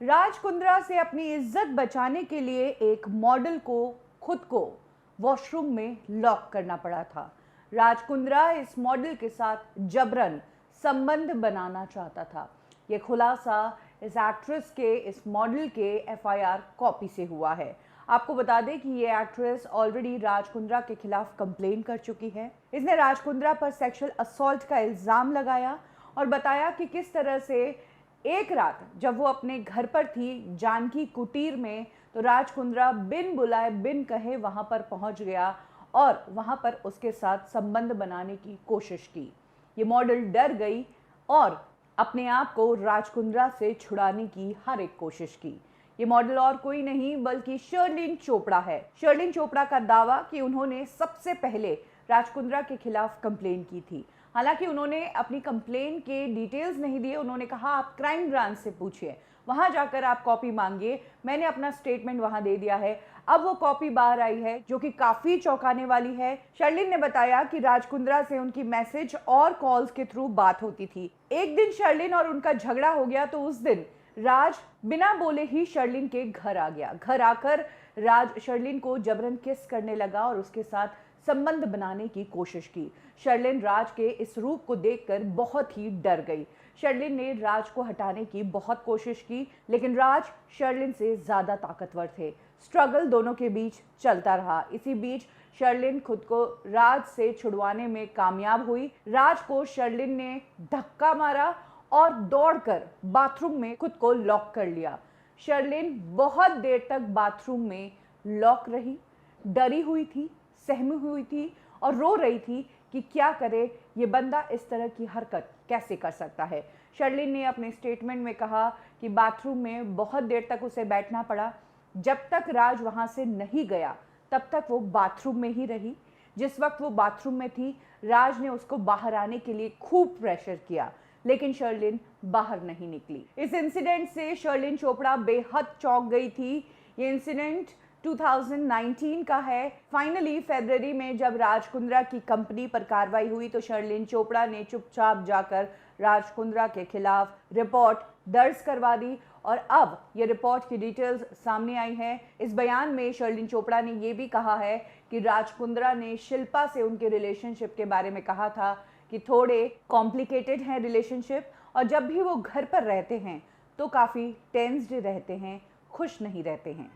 राज कुंद्रा से अपनी इज्जत बचाने के लिए एक मॉडल को खुद को वॉशरूम में लॉक करना पड़ा था। राज कुंद्रा इस मॉडल के साथ जबरन संबंध बनाना चाहता था। ये खुलासा इस एक्ट्रेस के इस मॉडल के एफआईआर कॉपी से हुआ है। आपको बता दें कि ये एक्ट्रेस ऑलरेडी राज कुंद्रा के खिलाफ कंप्लेन कर चुकी है। इसने राज कुंद्रा पर सेक्सुअल असॉल्ट का इल्जाम लगाया और बताया कि किस तरह से एक रात जब वो अपने घर पर थी जानकी कुटीर में, तो राज कुंद्रा बिन बुलाए बिन कहे वहां पर पहुंच गया और वहां पर उसके साथ संबंध बनाने की कोशिश की। ये मॉडल डर गई और अपने आप को राज कुंद्रा से छुड़ाने की हर एक कोशिश की। ये मॉडल और कोई नहीं बल्कि शर्लिन चोपड़ा है। शर्लिन चोपड़ा का दावा कि उन्होंने सबसे पहले राज कुंद्रा के खिलाफ कंप्लेन की थी। हालांकि उन्होंने अपनी कंप्लेन के डिटेल्स नहीं दिए। उन्होंने कहा आप क्राइम ब्रांच से पूछिए, वहां जाकर आप कॉपी मांगिए। मैंने अपना स्टेटमेंट वहां दे दिया है। अब वो कॉपी बाहर आई है जो कि काफी चौंकाने वाली है। शर्लिन ने बताया कि राज कुंद्रा से उनकी मैसेज और कॉल्स के थ्रू बात होती थी। एक दिन शर्लिन और उनका झगड़ा हो गया, तो उस दिन राज बिना बोले ही शर्लिन के घर आ गया। घर आकर राज शर्लिन को जबरन किस करने लगा और उसके साथ संबंध बनाने की कोशिश की। शर्लिन राज के इस रूप को देखकर बहुत ही डर गई। शर्लिन ने राज को हटाने की बहुत कोशिश की, लेकिन राज शर्लिन से ज्यादा ताकतवर थे। स्ट्रगल दोनों के बीच चलता रहा। इसी बीच शर्लिन खुद को राज से छुड़वाने में कामयाब हुई। राज को शर्लिन ने धक्का मारा और दौड़कर बाथरूम में खुद को लॉक कर लिया। शर्लिन बहुत देर तक बाथरूम में लॉक रही, डरी हुई थी, सहमी हुई थी और रो रही थी कि क्या करे, ये बंदा इस तरह की हरकत कैसे कर सकता है। शर्लिन ने अपने स्टेटमेंट में कहा कि बाथरूम में बहुत देर तक उसे बैठना पड़ा। जब तक राज वहां से नहीं गया तब तक वो बाथरूम में ही रही। जिस वक्त वो बाथरूम में थी, राज ने उसको बाहर आने के लिए खूब प्रेशर किया, लेकिन शर्लिन बाहर नहीं निकली। इस इंसिडेंट से शर्लिन चोपड़ा बेहद चौंक गई थी। ये इंसिडेंट 2019 का है। फाइनली फरवरी में जब राज कुंद्रा की कंपनी पर कार्रवाई हुई, तो शर्लिन चोपड़ा ने चुपचाप जाकर राज कुंद्रा के खिलाफ रिपोर्ट दर्ज करवा दी और अब ये रिपोर्ट की डिटेल्स सामने आई है। इस बयान में शर्लिन चोपड़ा ने ये भी कहा है कि राज कुंद्रा ने शिल्पा से उनके रिलेशनशिप के बारे में कहा था कि थोड़े कॉम्प्लिकेटेड है रिलेशनशिप और जब भी वो घर पर रहते हैं तो काफ़ी टेंस्ड रहते हैं, खुश नहीं रहते हैं।